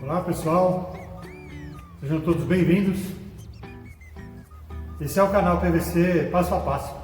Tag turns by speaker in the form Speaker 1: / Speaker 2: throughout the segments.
Speaker 1: Olá pessoal, sejam todos bem-vindos. Esse é o canal PVC Passo a Passo.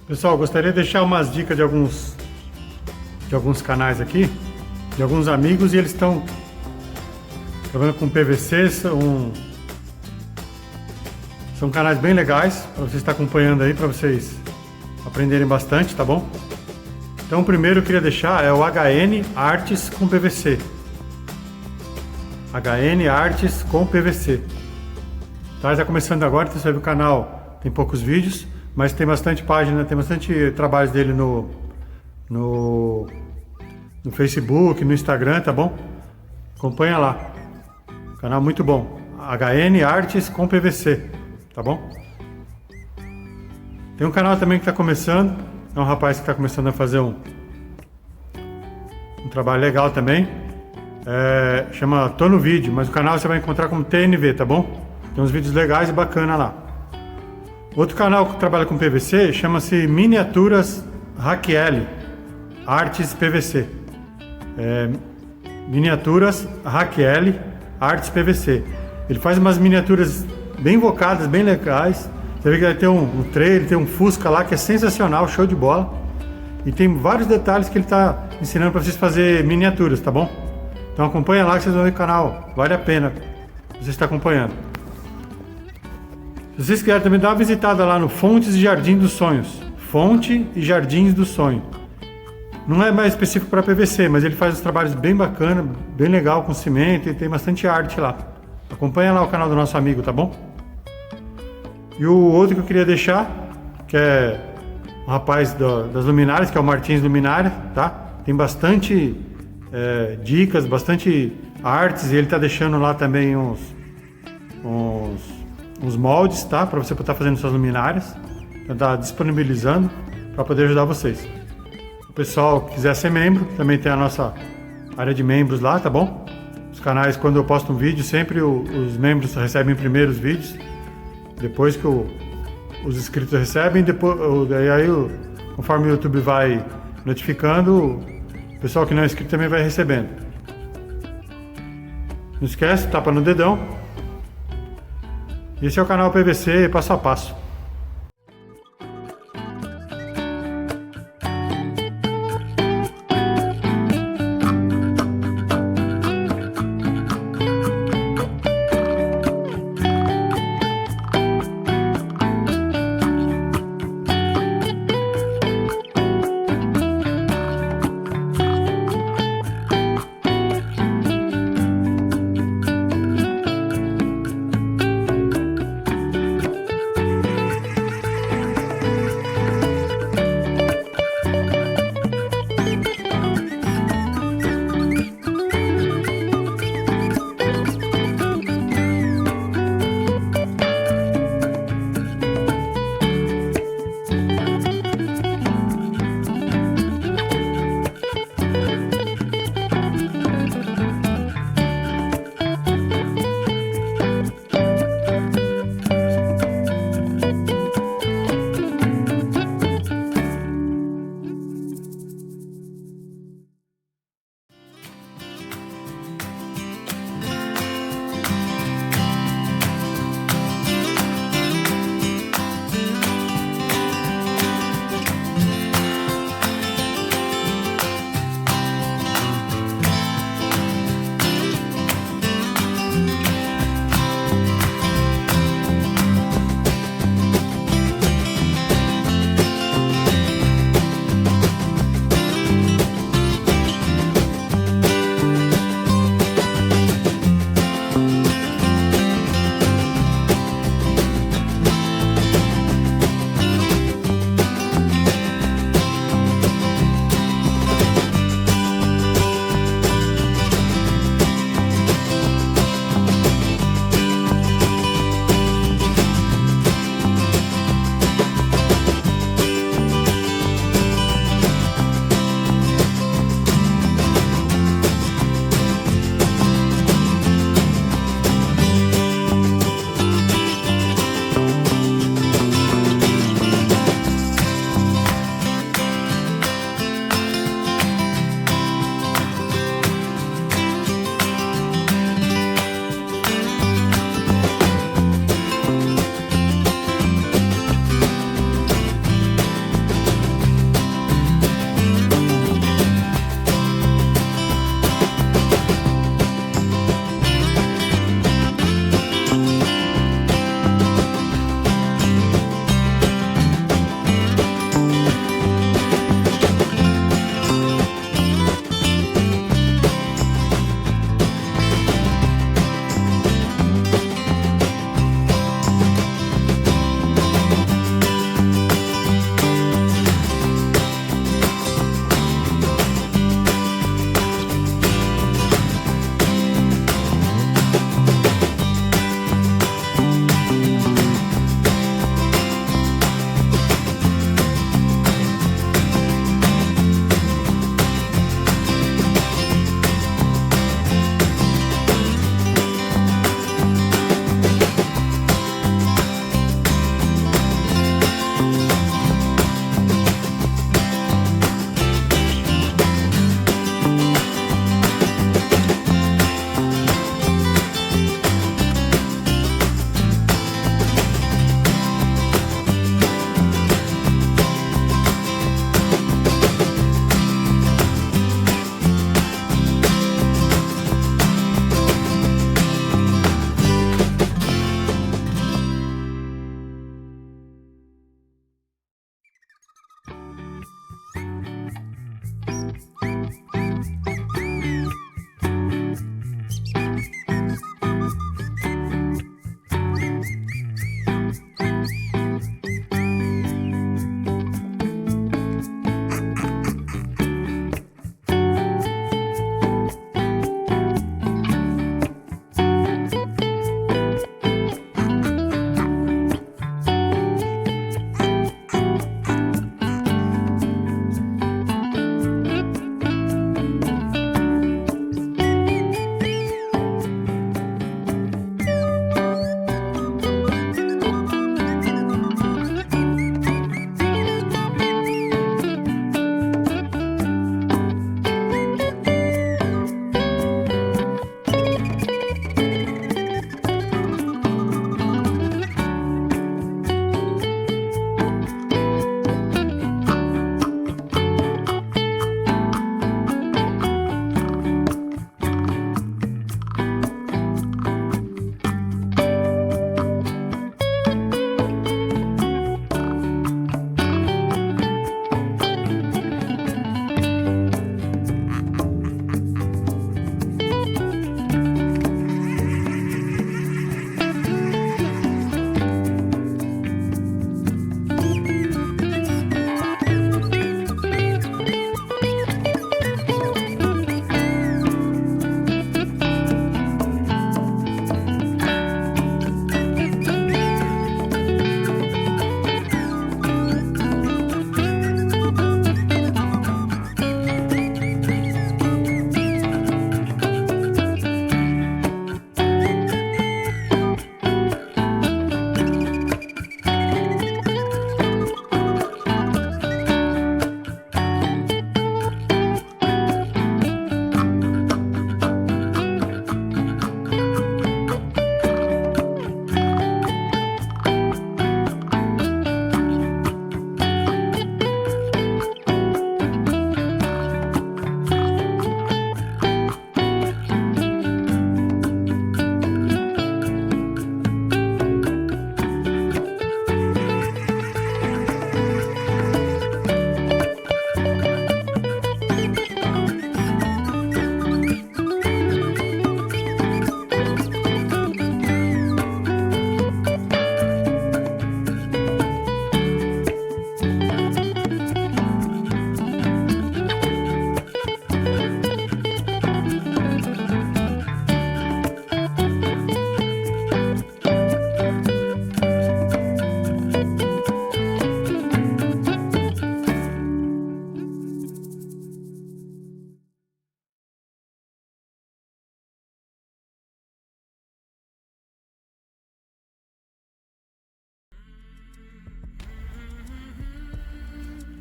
Speaker 1: Pessoal, gostaria de deixar umas dicas de alguns canais aqui, de alguns amigos, e eles estão trabalhando com PVC, são canais bem legais para você estar acompanhando aí, para vocês aprenderem bastante, tá bom? Então o primeiro eu queria deixar é o HN Artes com PVC. HN Artes com PVC. Tá, está começando agora, então você vai ver o canal, tem poucos vídeos, mas tem bastante página, tem bastante trabalhos dele no Facebook, no Instagram, tá bom? Acompanha lá. Canal muito bom. HN Artes com PVC, tá bom? Tem um canal também que está começando, é um rapaz que está começando a fazer um trabalho legal também. Chama Tô no Vídeo, mas o canal você vai encontrar como TNV, tá bom? Tem uns vídeos legais e bacana lá. Outro canal que trabalha com PVC chama-se Miniaturas Raquel Artes PVC. Miniaturas Raquel Artes PVC. Ele faz umas miniaturas bem invocadas, bem legais. Você vê que vai ter um trailer, tem um Fusca lá que é sensacional, show de bola. E tem vários detalhes que ele está ensinando para vocês fazer miniaturas, tá bom? Então acompanha lá que vocês vão ver o canal, vale a pena você estar acompanhando. Se vocês quiserem também dar uma visitada lá no Fontes e Jardim dos Sonhos. Fonte e Jardins do Sonho. Não é mais específico para PVC, mas ele faz uns trabalhos bem bacana, bem legal com cimento e tem bastante arte lá. Acompanha lá o canal do nosso amigo, tá bom? E o outro que eu queria deixar, que é um rapaz das Luminárias, que é o Martins Luminária, tá? Tem bastante dicas, bastante artes, e ele tá deixando lá também uns moldes, tá? Para você estar fazendo suas luminárias. Então tá disponibilizando para poder ajudar vocês. O pessoal que quiser ser membro, também tem a nossa área de membros lá, tá bom? Os canais, quando eu posto um vídeo, sempre os membros recebem primeiro os vídeos, depois que os inscritos recebem, conforme o YouTube vai notificando, o pessoal que não é inscrito também vai recebendo. Não esquece, tapa no dedão. Esse é o canal PVC passo a passo.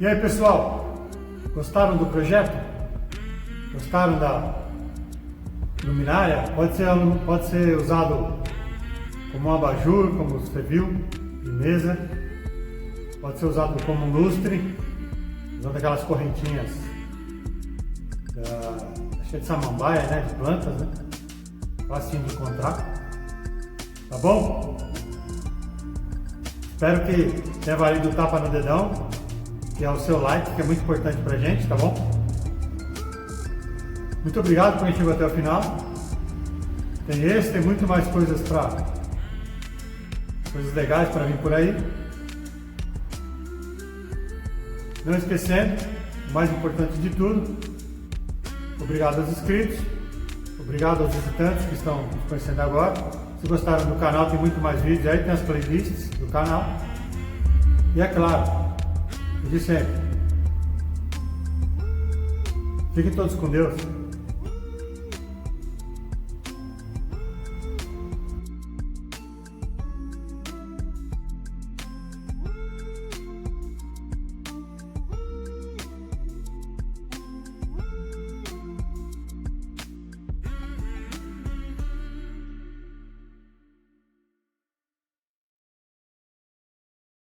Speaker 1: E aí, pessoal, gostaram do projeto? Gostaram da luminária? Pode ser usado como um abajur, como você viu, de mesa. Pode ser usado como um lustre, usando aquelas correntinhas acho que é de samambaia, né? De plantas, né? Facinho de encontrar. Tá bom? Espero que tenha valido o tapa no dedão, que é o seu like, que é muito importante pra gente, tá bom? Muito obrigado por quem chegou até o final. Tem muito mais coisas legais para vir por aí. Não esquecendo, o mais importante de tudo, obrigado aos inscritos, obrigado aos visitantes que estão nos conhecendo agora. Se gostaram do canal, tem muito mais vídeos aí, tem as playlists do canal. E é claro, eu disse sempre, fiquem todos com Deus.